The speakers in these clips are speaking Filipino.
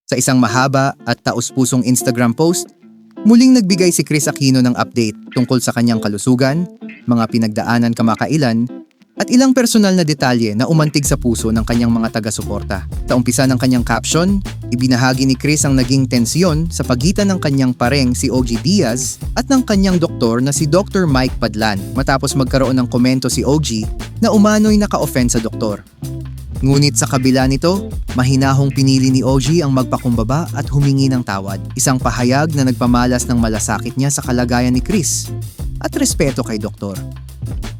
Sa isang mahaba at taus-pusong Instagram post, muling nagbigay si Chris Aquino ng update tungkol sa kanyang kalusugan, mga pinagdaanan kamakailan, at ilang personal na detalye na umantig sa puso ng kanyang mga taga-suporta. Sa umpisa ng kanyang caption, ibinahagi ni Chris ang naging tensyon sa pagitan ng kanyang pareng si OG Diaz at ng kanyang doktor na si Dr. Mike Padlan matapos magkaroon ng komento si OG na umano'y naka-offend sa doktor. Ngunit sa kabila nito, mahinahong pinili ni OG ang magpakumbaba at humingi ng tawad. Isang pahayag na nagpamalas ng malasakit niya sa kalagayan ni Chris at respeto kay doktor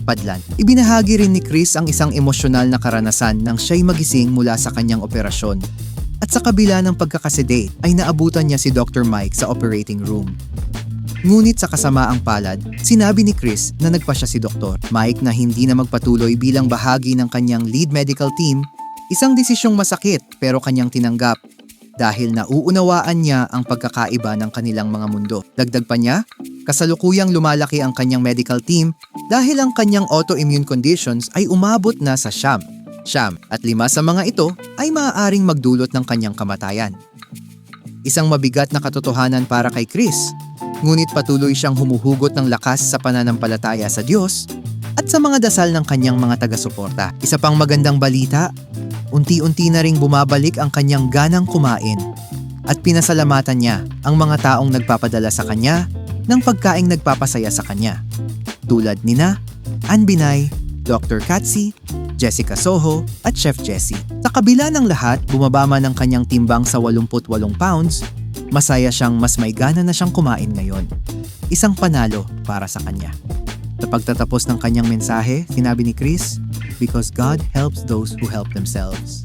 Padlan. Ibinahagi rin ni Chris ang isang emosyonal na karanasan nang siya'y magising mula sa kanyang operasyon. At sa kabila ng pagkakasedate ay naabutan niya si Dr. Mike sa operating room. Ngunit sa kasamaang palad, sinabi ni Chris na nagpasya si Dr. Mike na hindi na magpatuloy bilang bahagi ng kanyang lead medical team, isang desisyong masakit pero kanyang tinanggap dahil nauunawaan niya ang pagkakaiba ng kanilang mga mundo. Dagdag pa niya, kasalukuyang lumalaki ang kanyang medical team dahil ang kanyang autoimmune conditions ay umabot na sa siyam at 5 sa mga ito ay maaaring magdulot ng kanyang kamatayan. Isang mabigat na katotohanan para kay Chris, ngunit patuloy siyang humuhugot ng lakas sa pananampalataya sa Diyos at sa mga dasal ng kanyang mga taga-suporta. Isa pang magandang balita, unti-unti na ring bumabalik ang kanyang ganang kumain at pinasalamatan niya ang mga taong nagpapadala sa kanya ng pagkaing nagpapasaya sa kanya, tulad nina Ann Binay, Dr. Katsi, Jessica Soho at Chef Jessie. Sa kabila ng lahat, bumaba man ang kanyang timbang sa 88 pounds, masaya siyang mas may gana na siyang kumain ngayon. Isang panalo para sa kanya. Sa pagtatapos ng kanyang mensahe, sinabi ni Chris, "Because God helps those who help themselves."